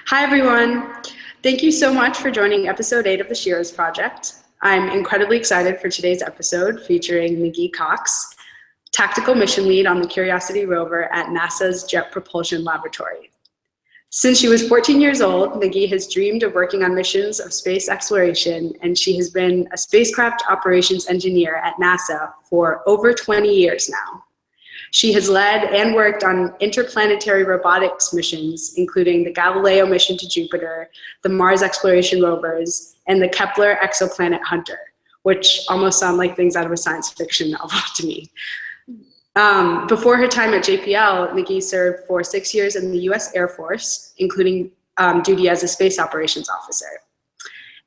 Hi, everyone. Thank you so much for joining episode 8 of the Sheroes project. I'm incredibly excited for today's episode featuring Nagin Cox, tactical mission lead on the Curiosity rover at NASA's Jet Propulsion Laboratory. Since she was 14 years old, Nagin has dreamed of working on missions of space exploration, and she has been a spacecraft operations engineer at NASA for over 20 years now. She has led and worked on interplanetary robotics missions, including the Galileo mission to Jupiter, the Mars exploration rovers, and the Kepler exoplanet Hunter, which almost sound like things out of a science fiction novel to me. Before her time at JPL, Nagin served for 6 years in the US Air Force, including duty as a space operations officer.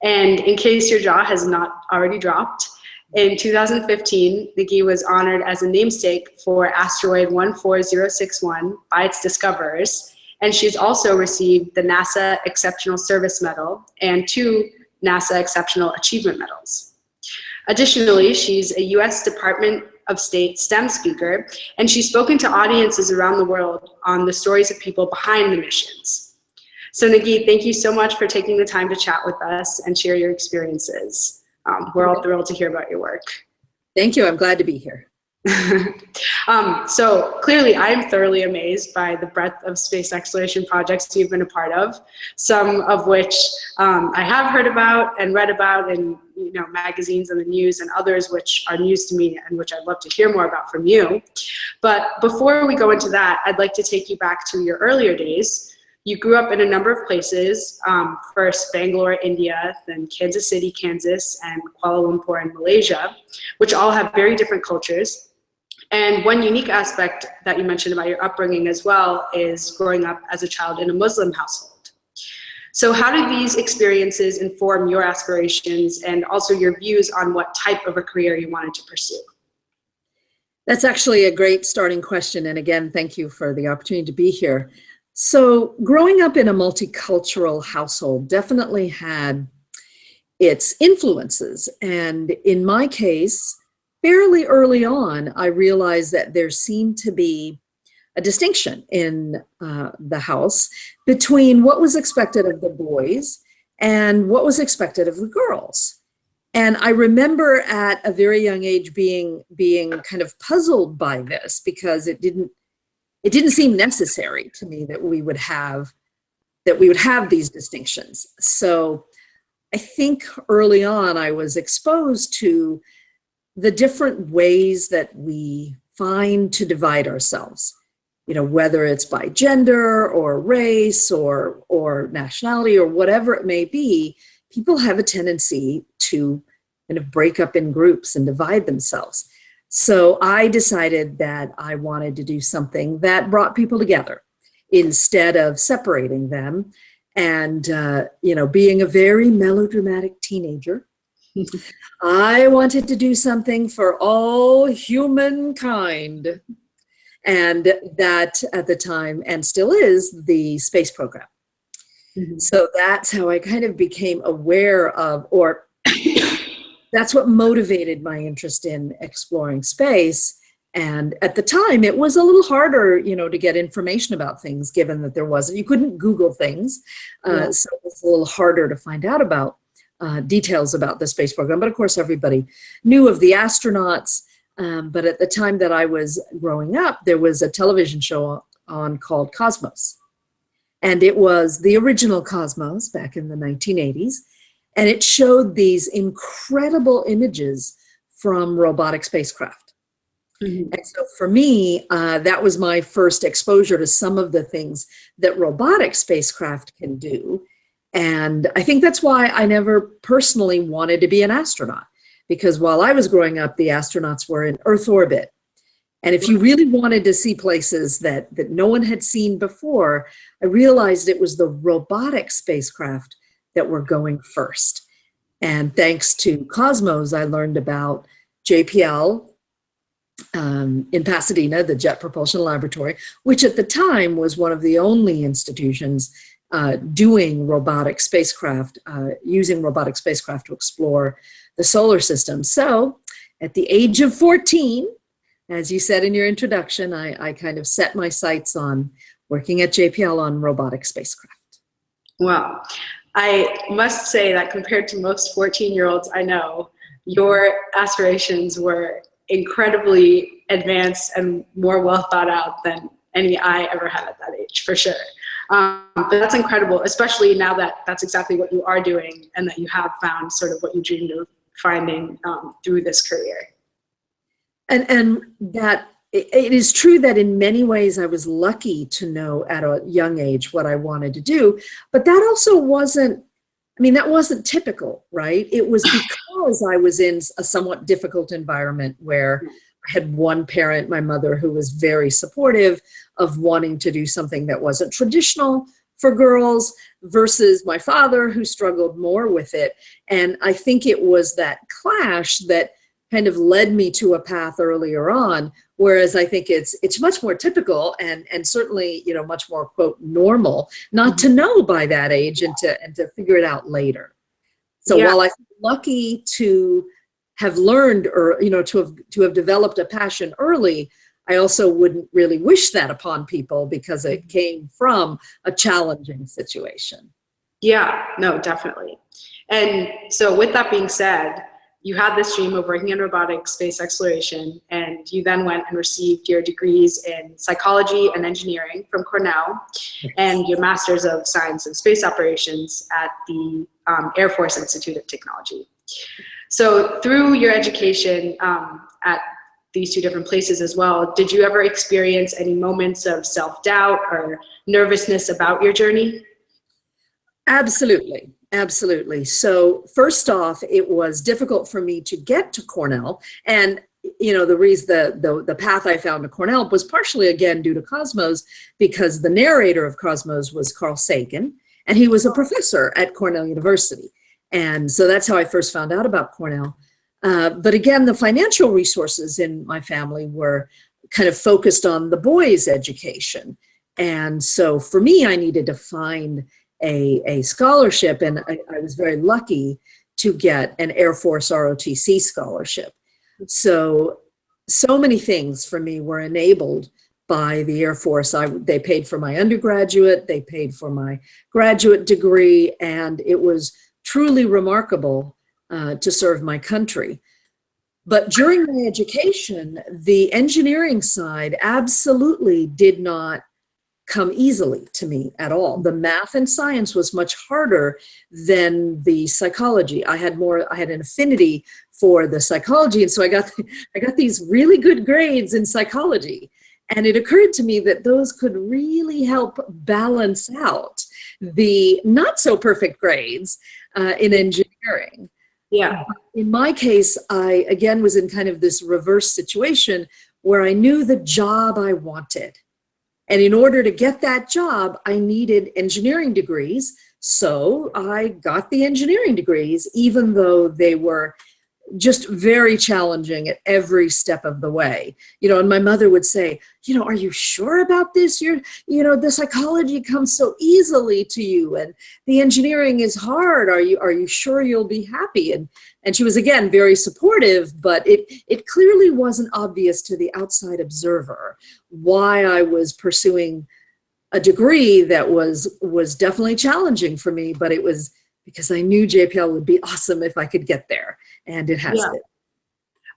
And in case your jaw has not already dropped, in 2015, Nagin was honored as a namesake for asteroid 14061 by its discoverers, and she's also received the NASA Exceptional Service Medal and 2 NASA Exceptional Achievement Medals. Additionally, she's a US Department of State STEM speaker, and she's spoken to audiences around the world on the stories of people behind the missions. So Nagin, thank you so much for taking the time to chat with us and share your experiences. We're all thrilled to hear about your work. Thank you. I'm glad to be here. So clearly, I'm thoroughly amazed by the breadth of space exploration projects you've been a part of, some of which I have heard about and read about in magazines and the news, and others which are news to me and which I'd love to hear more about from you. But before we go into that, I'd like to take you back to your earlier days. You grew up in a number of places, first Bangalore, India, then Kansas City, Kansas, and Kuala Lumpur in Malaysia, which all have very different cultures. And one unique aspect that you mentioned about your upbringing as well is growing up as a child in a Muslim household. So how did these experiences inform your aspirations and also your views on what type of a career you wanted to pursue? That's actually a great starting question. And again, thank you for the opportunity to be here. So growing up in a multicultural household definitely had its influences. And in my case, fairly early on, I realized that there seemed to be a distinction in the house between what was expected of the boys and what was expected of the girls. And I remember at a very young age being kind of puzzled by this because it didn't seem necessary to me that we would have these distinctions. So I think early on I was exposed to the different ways that we find to divide ourselves, whether it's by gender or race or nationality or whatever it may be. People have a tendency to kind of break up in groups and divide themselves. So I decided that I wanted to do something that brought people together instead of separating them. And, being a very melodramatic teenager, I wanted to do something for all humankind. And that at the time, and still is, the space program. Mm-hmm. So that's how I kind of became aware of, or that's what motivated my interest in exploring space. And at the time, it was a little harder, to get information about things, given that you couldn't Google things. So it was a little harder to find out about details about the space program. But of course, everybody knew of the astronauts. But at the time that I was growing up, there was a television show on called Cosmos. And it was the original Cosmos back in the 1980s. And it showed these incredible images from robotic spacecraft. Mm-hmm. And so for me, that was my first exposure to some of the things that robotic spacecraft can do. And I think that's why I never personally wanted to be an astronaut, because while I was growing up, the astronauts were in Earth orbit. And if you really wanted to see places that no one had seen before, I realized it was the robotic spacecraft that were going first. And thanks to Cosmos, I learned about JPL in Pasadena, the Jet Propulsion Laboratory, which at the time was one of the only institutions doing robotic spacecraft, using robotic spacecraft to explore the solar system. So at the age of 14, as you said in your introduction, I kind of set my sights on working at JPL on robotic spacecraft. Well, I must say that compared to most 14-year-olds I know, your aspirations were incredibly advanced and more well thought out than any I ever had at that age, for sure. But that's incredible, especially now that that's exactly what you are doing and that you have found sort of what you dreamed of finding through this career. And that it is true that in many ways I was lucky to know at a young age what I wanted to do, but that also wasn't, I mean, that wasn't typical, right? It was because I was in a somewhat difficult environment where I had one parent, my mother, who was very supportive of wanting to do something that wasn't traditional for girls, versus my father, who struggled more with it. And I think it was that clash that kind of led me to a path earlier on, whereas I think it's much more typical and certainly, you know, much more, quote, normal not to know by that age and to figure it out later. So while I'm lucky to have learned, or, you know, to have developed a passion early, I also wouldn't really wish that upon people because it came from a challenging situation. Yeah, no, definitely. And so with that being said, you had this dream of working in robotic space exploration, and you then went and received your degrees in psychology and engineering from Cornell, and your master's of science in space operations at the Air Force Institute of Technology. So through your education at these two different places as well, did you ever experience any moments of self-doubt or nervousness about your journey? Absolutely. Absolutely. So first off, it was difficult for me to get to Cornell. And, you know, the reason the path I found to Cornell was partially, again, due to Cosmos, because the narrator of Cosmos was Carl Sagan, and he was a professor at Cornell University. And so that's how I first found out about Cornell. But again, the financial resources in my family were kind of focused on the boys' education. And so for me, I needed to find a scholarship, and I was very lucky to get an Air Force ROTC scholarship. So many things for me were enabled by the Air Force. They paid for my undergraduate, they paid for my graduate degree, and it was truly remarkable to serve my country. But during my education, the engineering side absolutely did not come easily to me at all. The math and science was much harder than the psychology. I had an affinity for the psychology, and so I got these really good grades in psychology. And it occurred to me that those could really help balance out the not so perfect grades in engineering. Yeah. In my case, I again was in kind of this reverse situation where I knew the job I wanted. And in order to get that job, I needed engineering degrees. So I got the engineering degrees, even though they were just very challenging at every step of the way. You know, and my mother would say, you know, are you sure about this? The psychology comes so easily to you, and the engineering is hard. Are you sure you'll be happy? And she was, again, very supportive, but it clearly wasn't obvious to the outside observer why I was pursuing a degree that was definitely challenging for me, but it was because I knew JPL would be awesome if I could get there, and it has been.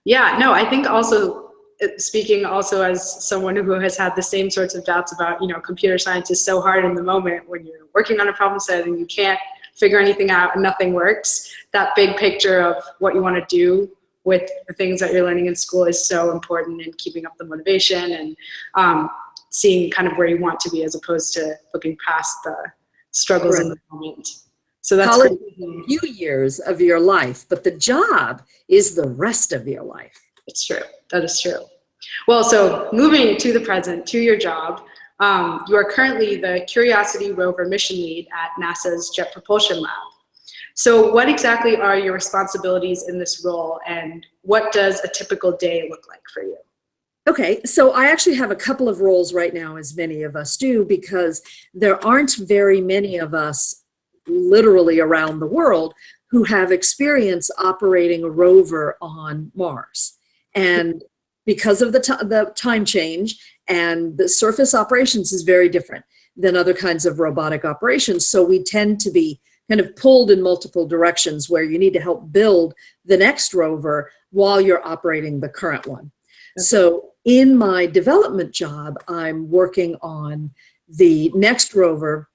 Yeah, no, I think also, speaking also as someone who has had the same sorts of doubts about, you know, computer science is so hard in the moment when you're working on a problem set and you can't figure anything out and nothing works. That big picture of what you want to do with the things that you're learning in school is so important in keeping up the motivation and seeing kind of where you want to be, as opposed to looking past the struggles in the moment. So that's college is a few years of your life, but the job is the rest of your life. It's true. That is true. Well, so moving to the present, to your job, you are currently the Curiosity Rover mission lead at NASA's Jet Propulsion Lab. So what exactly are your responsibilities in this role, and what does a typical day look like for you? Okay, so I actually have a couple of roles right now, as many of us do, because there aren't very many of us literally around the world who have experience operating a rover on Mars. And because of the time change, and the surface operations is very different. than other kinds of robotic operations. So we tend to be kind of pulled in multiple directions where you need to help build the next rover while you're operating the current one. Okay. So in my development job, I'm working on the next rover,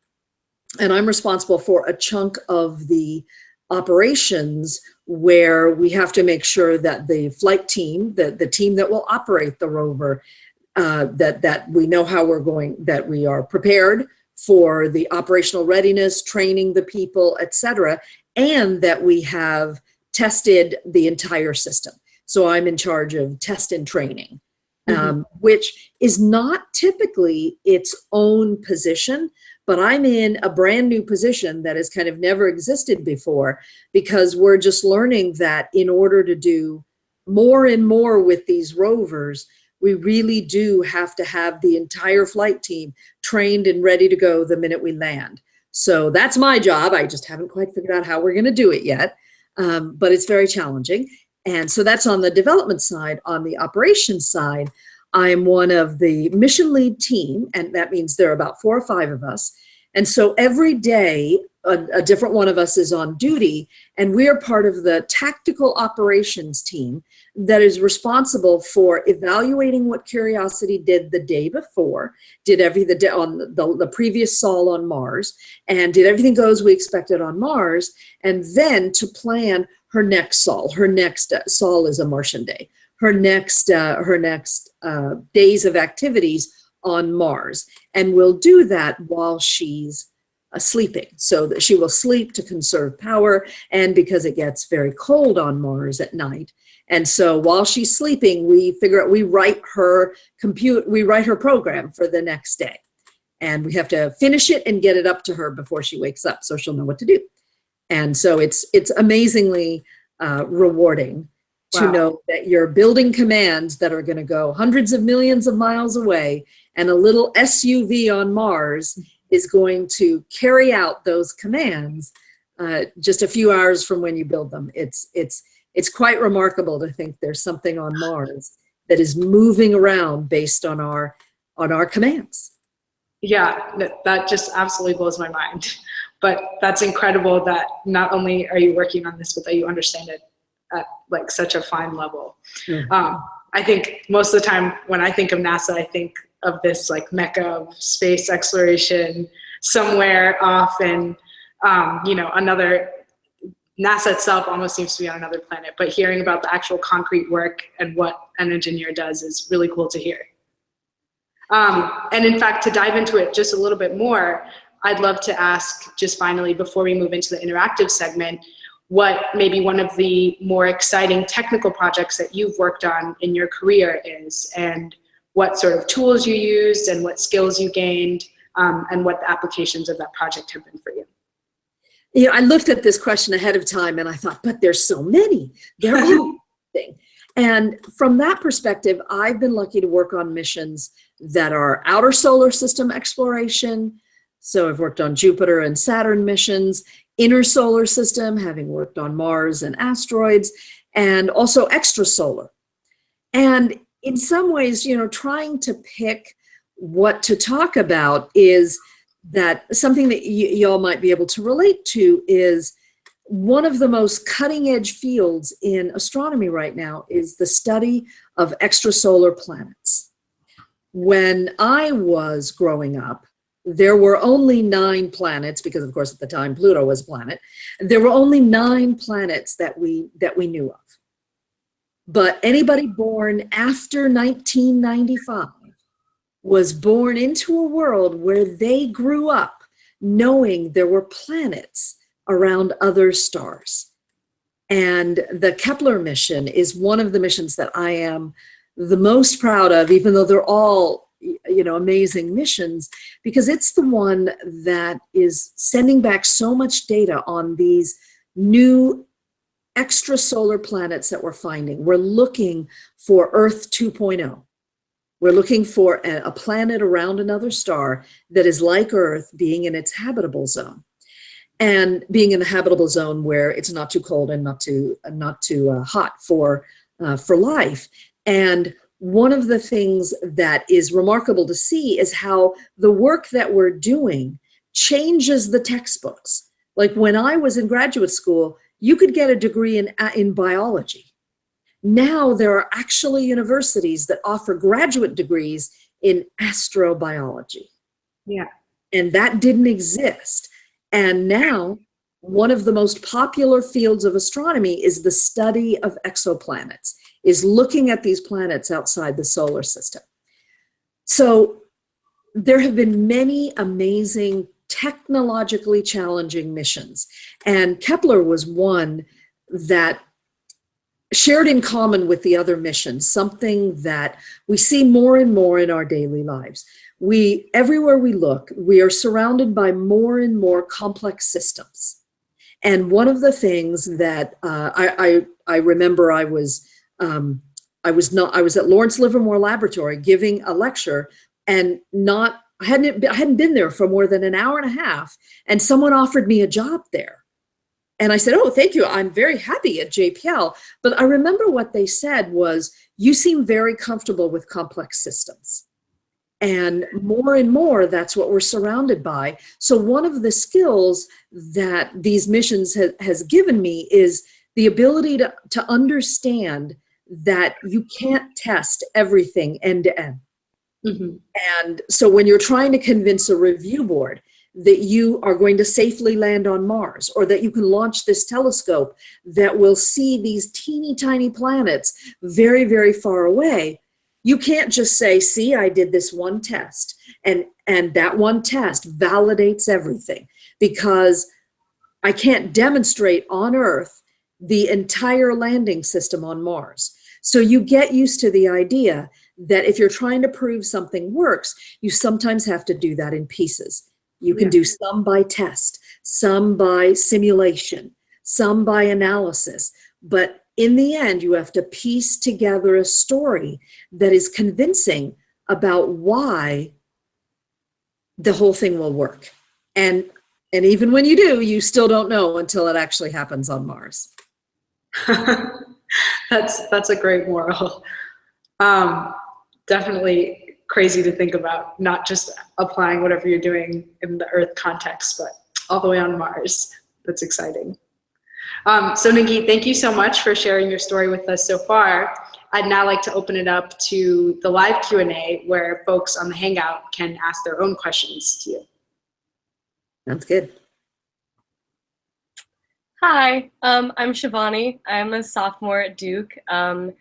and I'm responsible for a chunk of the operations where we have to make sure that the flight team, the team that will operate the rover, that we know how we're going, that we are prepared for the operational readiness, training the people, etc., and that we have tested the entire system. So I'm in charge of test and training, which is not typically its own position, but I'm in a brand new position that has kind of never existed before, because we're just learning that in order to do more and more with these rovers, we really do have to have the entire flight team trained and ready to go the minute we land. So that's my job. I just haven't quite figured out how we're going to do it yet, but it's very challenging. And so that's on the development side. On the operations side, I'm one of the mission lead team, and that means there are about 4 or 5 of us. And so every day, a different one of us is on duty, and we are part of the tactical operations team that is responsible for evaluating what Curiosity did the day before, did on the previous sol on Mars, and did everything go as we expected on Mars, and then to plan her next sol. Her next sol is a Martian day. Her next days of activities on Mars, and we'll do that while she's sleeping, so that she will sleep to conserve power, and because it gets very cold on Mars at night. And so while she's sleeping, we write her program for the next day, and we have to finish it and get it up to her before she wakes up, so she'll know what to do. And so it's amazingly rewarding to know that you're building commands that are going to go hundreds of millions of miles away, and a little SUV on Mars is going to carry out those commands just a few hours from when you build them. It's quite remarkable to think there's something on Mars that is moving around based on our commands. Yeah, that just absolutely blows my mind. But that's incredible that not only are you working on this, but that you understand it at like such a fine level. Mm-hmm. I think most of the time when I think of NASA, I think of this like mecca of space exploration somewhere off, and NASA itself almost seems to be on another planet, but hearing about the actual concrete work and what an engineer does is really cool to hear. And in fact, to dive into it just a little bit more, I'd love to ask, just finally, before we move into the interactive segment, what maybe one of the more exciting technical projects that you've worked on in your career is, and what sort of tools you used and what skills you gained, and what the applications of that project have been for you. I looked at this question ahead of time and I thought, but there's so many. They're all thing. And from that perspective, I've been lucky to work on missions that are outer solar system exploration. So I've worked on Jupiter and Saturn missions, inner solar system, having worked on Mars and asteroids, and also extrasolar. And in some ways, trying to pick what to talk about is that something that y'all might be able to relate to is one of the most cutting edge fields in astronomy right now is the study of extrasolar planets. When I was growing up, there were only 9 planets, because of course at the time Pluto was a planet. There were only 9 planets that we knew of. But anybody born after 1995 was born into a world where they grew up knowing there were planets around other stars. And the Kepler mission is one of the missions that I am the most proud of, even though they're all amazing missions, because it's the one that is sending back so much data on these new extrasolar planets that we're finding. We're looking for Earth 2.0. We're looking for a planet around another star that is like Earth, being in its habitable zone, and being in the habitable zone where it's not too cold and not too hot for life. And one of the things that is remarkable to see is how the work that we're doing changes the textbooks. Like when I was in graduate school, you could get a degree in biology. Now there are actually universities that offer graduate degrees in astrobiology. Yeah. And that didn't exist. And now one of the most popular fields of astronomy is the study of exoplanets, is looking at these planets outside the solar system. So there have been many amazing technologically challenging missions. And Kepler was one that shared in common with the other missions, something that we see more and more in our daily lives. Everywhere we look, we are surrounded by more and more complex systems. And one of the things that I remember I was at Lawrence Livermore Laboratory giving a lecture, and I hadn't been there for more than an hour and a half, and someone offered me a job there. And I said, "Oh, thank you. I'm very happy at JPL." But I remember what they said was, "You seem very comfortable with complex systems." And more, that's what we're surrounded by. So one of the skills that these missions has given me is the ability to understand that you can't test everything end to end. Mm-hmm. And so when you're trying to convince a review board that you are going to safely land on Mars, or that you can launch this telescope that will see these teeny tiny planets very, very far away, you can't just say, "See, I did this one test," and that one test validates everything, because I can't demonstrate on Earth the entire landing system on Mars. So you get used to the idea that if you're trying to prove something works, you sometimes have to do that in pieces. You can do some by test, some by simulation, some by analysis, but in the end, you have to piece together a story that is convincing about why the whole thing will work. And even when you do, you still don't know until it actually happens on Mars. That's a great moral. Definitely crazy to think about, not just applying whatever you're doing in the Earth context, but all the way on Mars. That's exciting. So Nagin, thank you so much for sharing your story with us so far. I'd now like to open it up to the live Q&A, where folks on the Hangout can ask their own questions to you. Sounds good. Hi, I'm Shivani. I'm a sophomore at Duke. I'm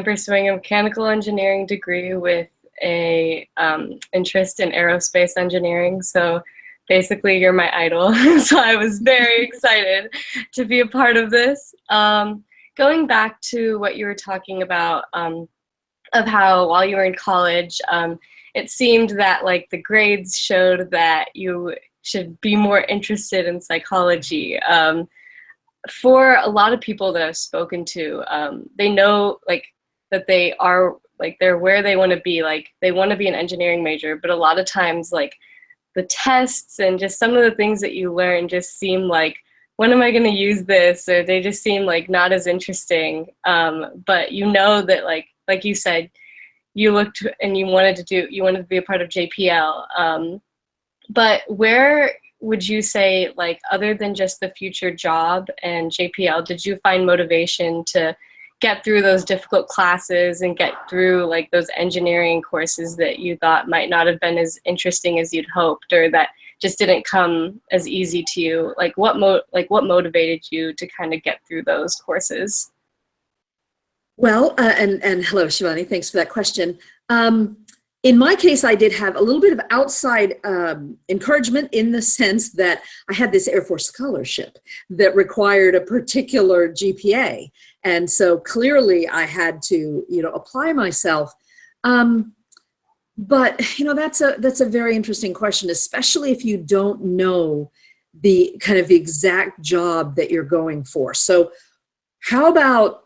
pursuing a mechanical engineering degree with a interest in aerospace engineering. So basically, you're my idol. So I was very excited to be a part of this. Going back to what you were talking about, of how while you were in college, it seemed that like the grades showed that you should be more interested in psychology. For a lot of people that I've spoken to, they know like that they are like they're where they want to be. Like they want to be an engineering major, but a lot of times like the tests and just some of the things that you learn just seem like, when am I going to use this? Or they just seem like not as interesting. But you know that like you said, you looked and you wanted to be a part of JPL. But where would you say, like, other than just the future job and JPL, did you find motivation to get through those difficult classes and get through like those engineering courses that you thought might not have been as interesting as you'd hoped, or that just didn't come as easy to you? Like what motivated you to kind of get through those courses? Well, and hello, Shivani, thanks for that question. In my case, I did have a little bit of outside encouragement, in the sense that I had this Air Force scholarship that required a particular GPA. And so clearly I had to, apply myself. But, that's a very interesting question, especially if you don't know the kind of the exact job that you're going for. So how about,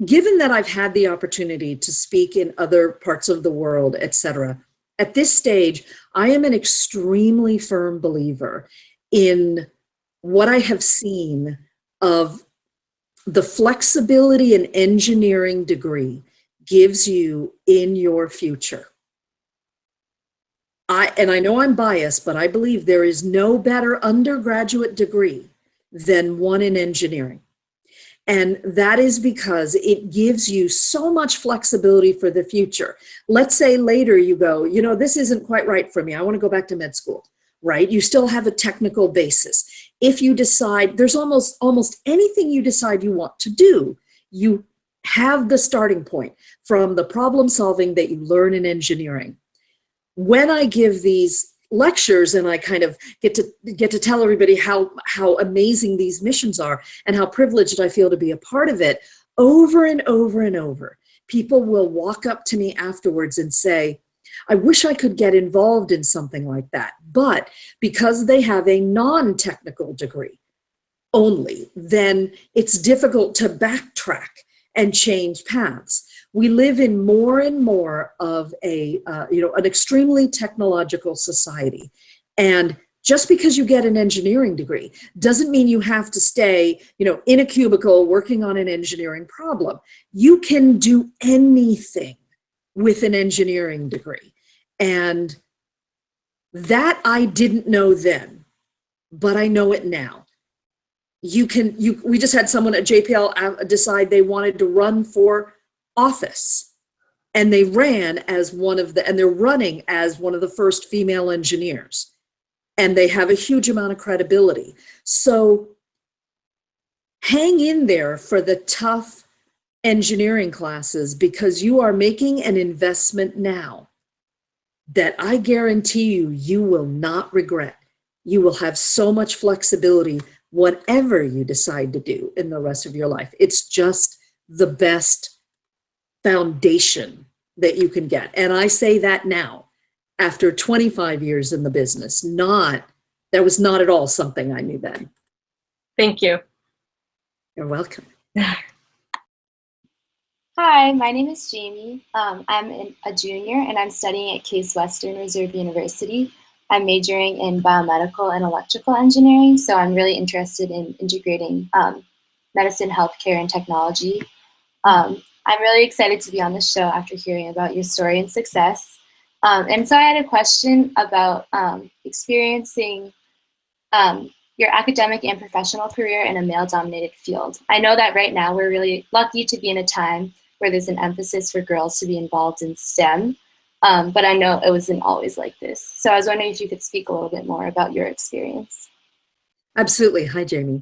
given that I've had the opportunity to speak in other parts of the world, et cetera, at this stage, I am an extremely firm believer in what I have seen of the flexibility an engineering degree gives you in your future. I know I'm biased, but I believe there is no better undergraduate degree than one in engineering. And that is because it gives you so much flexibility for the future. Let's say later you go, you know, this isn't quite right for me. I want to go back to med school, right? You still have a technical basis. If you decide, there's almost anything you decide you want to do, you have the starting point from the problem solving that you learn in engineering. When I give these lectures and I kind of get to tell everybody how amazing these missions are and how privileged I feel to be a part of it, over and over and over, people will walk up to me afterwards and say, I wish I could get involved in something like that. But because they have a non-technical degree only, then it's difficult to backtrack and change paths. We live in more and more of an extremely technological society. And just because you get an engineering degree doesn't mean you have to stay, in a cubicle working on an engineering problem. You can do anything with an engineering degree. And that I didn't know then, but I know it now. We just had someone at JPL decide they wanted to run for office, and they ran as and they're running as one of the first female engineers, and they have a huge amount of credibility. So hang in there for the tough engineering classes, because you are making an investment now that I guarantee you will not regret. You will have so much flexibility whatever you decide to do in the rest of your life. It's just the best foundation that you can get. And I say that now, after 25 years in the business. That was not at all something I knew then. Thank you. You're welcome. Hi, my name is Jamie. I'm a junior and I'm studying at Case Western Reserve University. I'm majoring in biomedical and electrical engineering, so I'm really interested in integrating medicine, healthcare, and technology. I'm really excited to be on the show after hearing about your story and success. And so I had a question about experiencing your academic and professional career in a male-dominated field. I know that right now we're really lucky to be in a time where there's an emphasis for girls to be involved in STEM, but I know it wasn't always like this. So I was wondering if you could speak a little bit more about your experience. Absolutely. Hi, Jamie.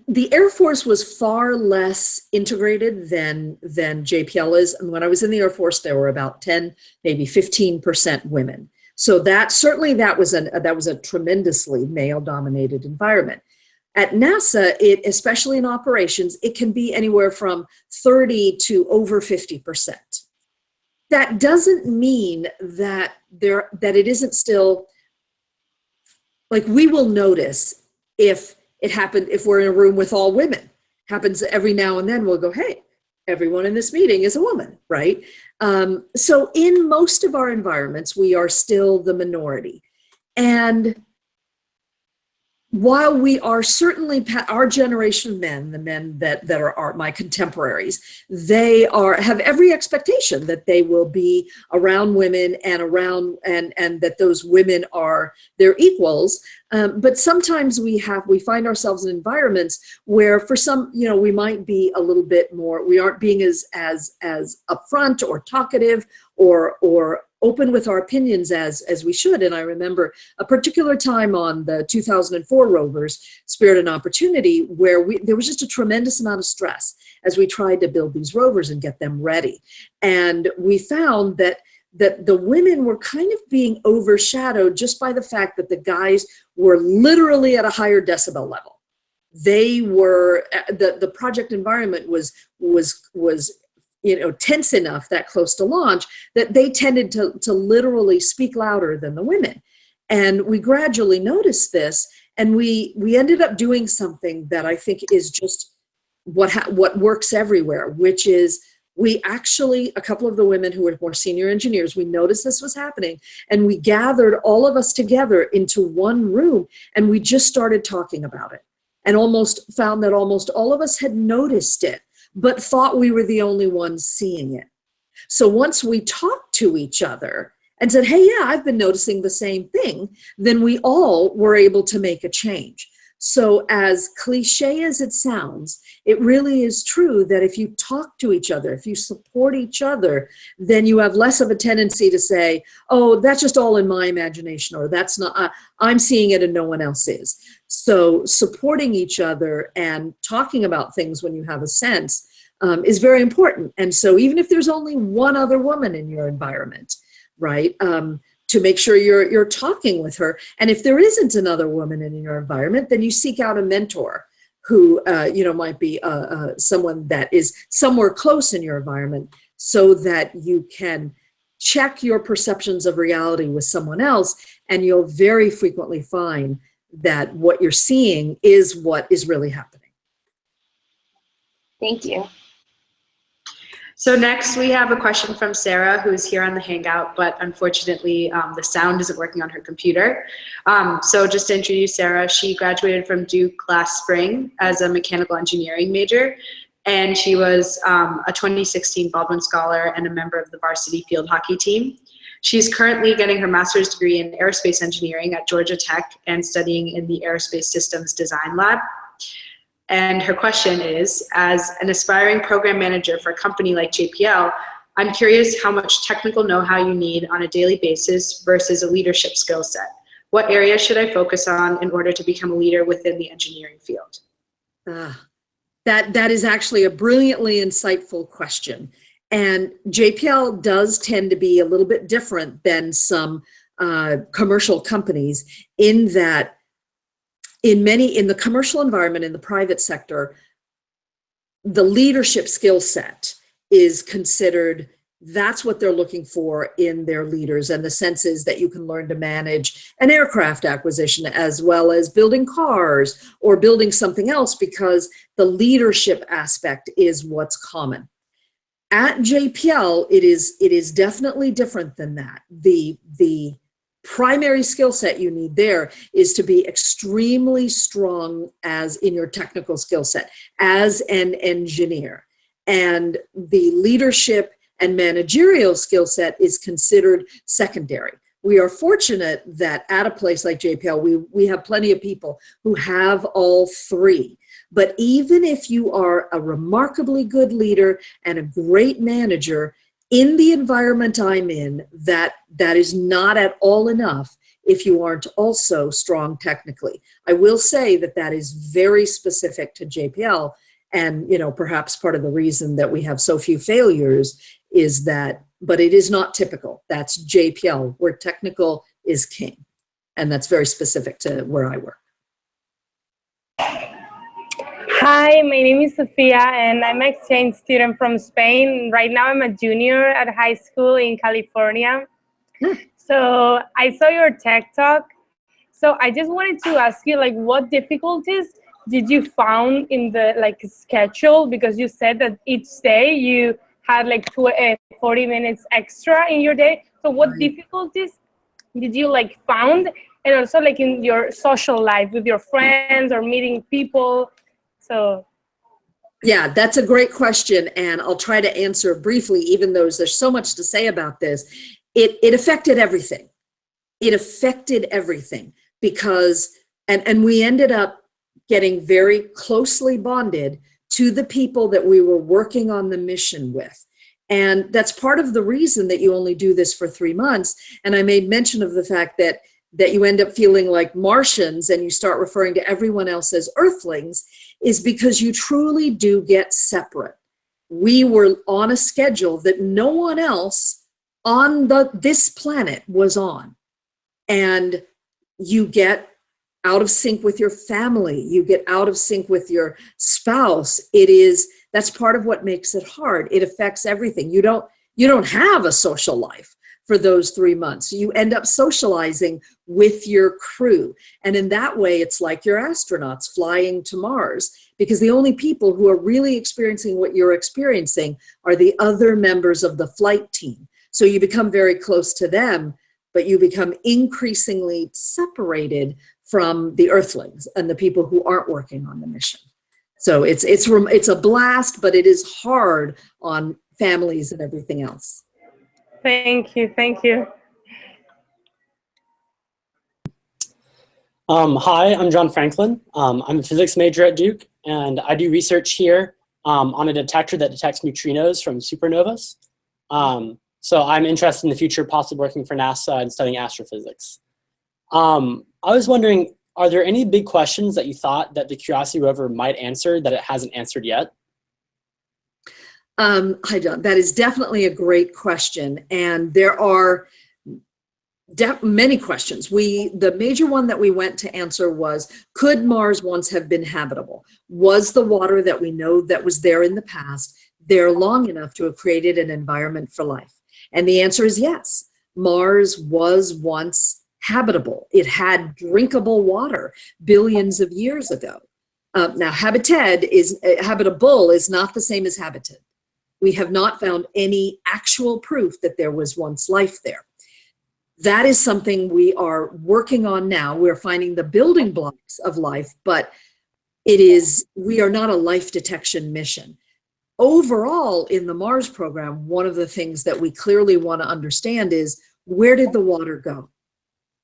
The Air Force was far less integrated than JPL is. And when I was in the Air Force, there were about 10, maybe 15% women. So that was a tremendously male-dominated environment. At NASA, especially in operations, it can be anywhere from 30 to over 50%. That doesn't mean that it isn't still, like, we will notice if it happened, if we're in a room with all women. Happens every now and then, we'll go, hey, everyone in this meeting is a woman, right? So in most of our environments, we are still the minority. And while we are certainly, our generation of men, the men that are my contemporaries, they have every expectation that they will be around women and that those women are their equals. But sometimes we find ourselves in environments where, for some, we might be a little bit more, we aren't being as upfront or talkative or open with our opinions as we should. And I remember a particular time on the 2004 Rovers, Spirit and Opportunity, where there was just a tremendous amount of stress as we tried to build these rovers and get them ready. And we found that the women were kind of being overshadowed just by the fact that the guys were literally at a higher decibel level. They were, the project environment was tense enough that close to launch that they tended to literally speak louder than the women. And we gradually noticed this, and we ended up doing something that I think is just what works everywhere, which is we actually, a couple of the women who were more senior engineers, we noticed this was happening, and we gathered all of us together into one room, and we just started talking about it. and almost found that almost all of us had noticed it, but thought we were the only ones seeing it. So once we talked to each other and said, hey, yeah, I've been noticing the same thing, then we all were able to make a change. So as cliche as it sounds, it really is true that if you talk to each other, if you support each other, then you have less of a tendency to say, oh, that's just all in my imagination, or that's not, I'm seeing it and no one else is. So supporting each other and talking about things when you have a sense is very important. And so even if there's only one other woman in your environment, right, to make sure you're talking with her. And if there isn't another woman in your environment, then you seek out a mentor who might be someone that is somewhere close in your environment, so that you can check your perceptions of reality with someone else, and you'll very frequently find that what you're seeing is what is really happening. Thank you. So next we have a question from Sarah, who's here on the Hangout, but unfortunately the sound isn't working on her computer. So just to introduce Sarah, she graduated from Duke last spring as a mechanical engineering major, and she was a 2016 Baldwin Scholar and a member of the varsity field hockey team. She's currently getting her master's degree in aerospace engineering at Georgia Tech and studying in the Aerospace Systems Design Lab. And her question is, as an aspiring program manager for a company like JPL, I'm curious how much technical know-how you need on a daily basis versus a leadership skill set. What areas should I focus on in order to become a leader within the engineering field? That is actually a brilliantly insightful question. And JPL does tend to be a little bit different than some commercial companies, in that in the commercial environment, in the private sector, the leadership skill set is considered, that's what they're looking for in their leaders. And the sense is that you can learn to manage an aircraft acquisition as well as building cars or building something else, because the leadership aspect is what's common. At JPL, it is definitely different than that. The primary skill set you need there is to be extremely strong as in your technical skill set as an engineer. And the leadership and managerial skill set is considered secondary. We are fortunate that at a place like JPL, we have plenty of people who have all three. But even if you are a remarkably good leader and a great manager, in the environment I'm in, that is not at all enough if you aren't also strong technically. I will say that is very specific to JPL, and perhaps part of the reason that we have so few failures is that, but it is not typical. That's JPL, where technical is king, and that's very specific to where I work. Hi, my name is Sofia, and I'm an exchange student from Spain. Right now, I'm a junior at high school in California. So I saw your tech talk. So I just wanted to ask you, what difficulties did you found in the schedule? Because you said that each day you had 40 minutes extra in your day. So what difficulties did you found, and also in your social life with your friends or meeting people? So, yeah, that's a great question, and I'll try to answer briefly, even though there's so much to say about this. It affected everything. It affected everything because, and we ended up getting very closely bonded to the people that we were working on the mission with. And that's part of the reason that you only do this for 3 months. And I made mention of the fact that you end up feeling like Martians and you start referring to everyone else as Earthlings, is because you truly do get separate. We were on a schedule that no one else on this planet was on. And you get out of sync with your family, you get out of sync with your spouse. That's part of what makes it hard. It affects everything. You don't have a social life for those 3 months. You end up socializing with your crew. And in that way, it's like you're astronauts flying to Mars, because the only people who are really experiencing what you're experiencing are the other members of the flight team. So you become very close to them, but you become increasingly separated from the Earthlings and the people who aren't working on the mission. So it's a blast, but it is hard on families and everything else. Thank you. Thank you. Hi, I'm John Franklin. I'm a physics major at Duke, and I do research here on a detector that detects neutrinos from supernovas. So I'm interested in the future, possibly working for NASA and studying astrophysics. I was wondering, are there any big questions that you thought that the Curiosity rover might answer that it hasn't answered yet? Hi, John. That is definitely a great question, and there are many questions. The major one that we went to answer was, could Mars once have been habitable? Was the water that we know that was there in the past there long enough to have created an environment for life? And the answer is yes. Mars was once habitable. It had drinkable water billions of years ago. Now, habitable is not the same as habited. We have not found any actual proof that there was once life there. That is something we are working on now. We're finding the building blocks of life, but we are not a life detection mission. Overall, in the Mars program, one of the things that we clearly want to understand is, where did the water go?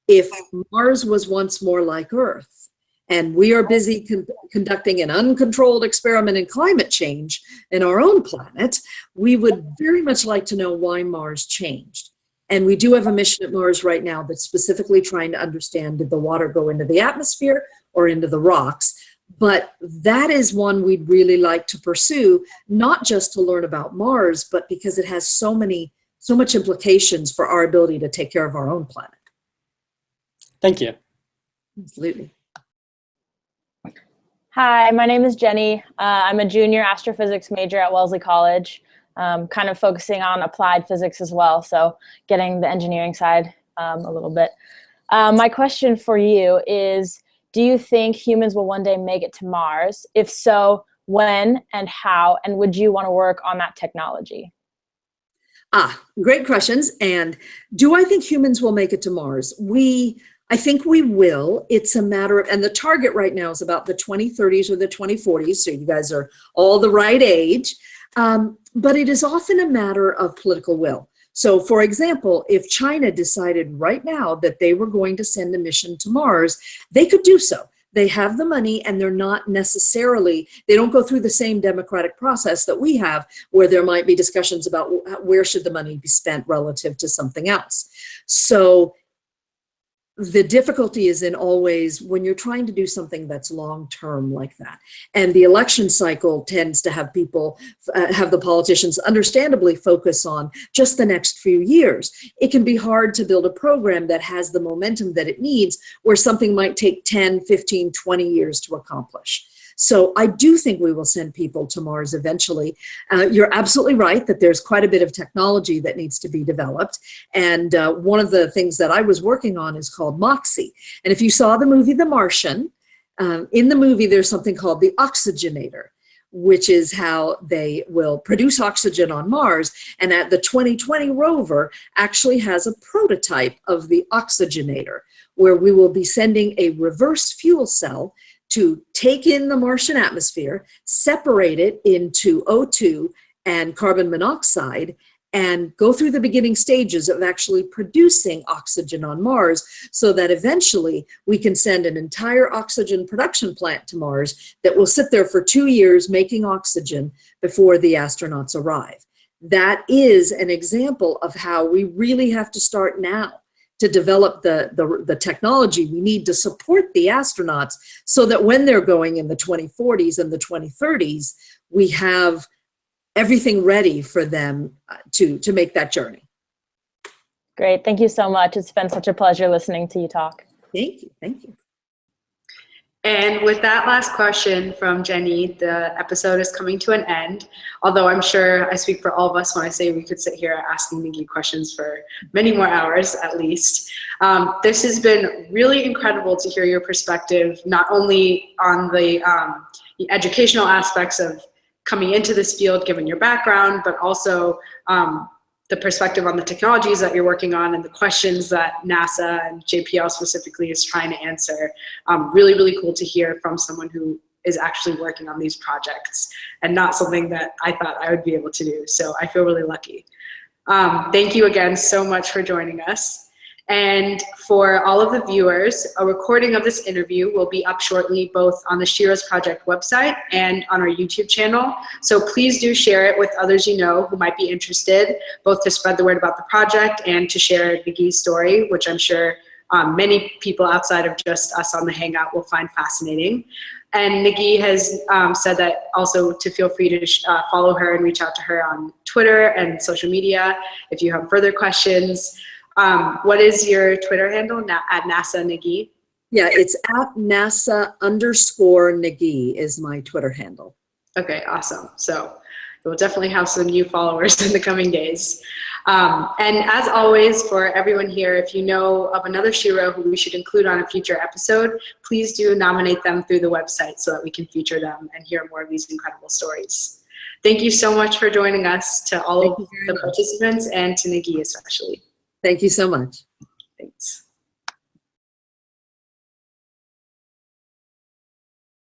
If Mars was once more like Earth, and we are busy conducting an uncontrolled experiment in climate change in our own planet, we would very much like to know why Mars changed. And we do have a mission at Mars right now that's specifically trying to understand, did the water go into the atmosphere or into the rocks? But that is one we'd really like to pursue, not just to learn about Mars, but because it has so much implications for our ability to take care of our own planet. Thank you. Absolutely. Hi, my name is Jenny. I'm a junior astrophysics major at Wellesley College, kind of focusing on applied physics as well, so getting the engineering side a little bit. My question for you is, do you think humans will one day make it to Mars? If so, when and how, and would you want to work on that technology? Great questions. And do I think humans will make it to Mars? I think we will. It's a matter of, and the target right now is about the 2030s or the 2040s, so you guys are all the right age. But it is often a matter of political will. So, for example, if China decided right now that they were going to send a mission to Mars, they could do so. They have the money, and they're not necessarily, they don't go through the same democratic process that we have, where there might be discussions about where should the money be spent relative to something else. So the difficulty is in always when you're trying to do something that's long-term like that. And the election cycle tends to have people, have the politicians understandably focus on just the next few years. It can be hard to build a program that has the momentum that it needs, where something might take 10, 15, 20 years to accomplish. So I do think we will send people to Mars eventually. You're absolutely right that there's quite a bit of technology that needs to be developed. And one of the things that I was working on is called MOXIE. And if you saw the movie The Martian, in the movie there's something called the oxygenator, which is how they will produce oxygen on Mars. And at the 2020 rover actually has a prototype of the oxygenator, where we will be sending a reverse fuel cell to take in the Martian atmosphere, separate it into O2 and carbon monoxide, and go through the beginning stages of actually producing oxygen on Mars, so that eventually we can send an entire oxygen production plant to Mars that will sit there for 2 years making oxygen before the astronauts arrive. That is an example of how we really have to start now to develop the technology we need to support the astronauts, so that when they're going in the 2040s and the 2030s, we have everything ready for them to make that journey. Great, thank you so much. It's been such a pleasure listening to you talk. Thank you, thank you. And with that last question from Jenny, the episode is coming to an end. Although I'm sure I speak for all of us when I say we could sit here asking Nagin questions for many more hours at least. This has been really incredible to hear your perspective, not only on the educational aspects of coming into this field, given your background, but also the perspective on the technologies that you're working on and the questions that NASA and JPL specifically is trying to answer. Really, really cool to hear from someone who is actually working on these projects and not something that I thought I would be able to do. So I feel really lucky. Thank you again so much for joining us. And for all of the viewers, a recording of this interview will be up shortly both on the Sheroes Project website and on our YouTube channel. So please do share it with others you know who might be interested, both to spread the word about the project and to share Nagi's story, which I'm sure many people outside of just us on the Hangout will find fascinating. And Nagi has said that also to feel free to follow her and reach out to her on Twitter and social media if you have further questions. What is your Twitter handle at NASA Nagi? Yeah, it's at NASA_Nagi is my Twitter handle. Okay, awesome. So we'll definitely have some new followers in the coming days. And as always, for everyone here, if you know of another Shero who we should include on a future episode, please do nominate them through the website so that we can feature them and hear more of these incredible stories. Thank you so much for joining us, to all of the participants and to Nagi especially. Thank you so much. Thanks.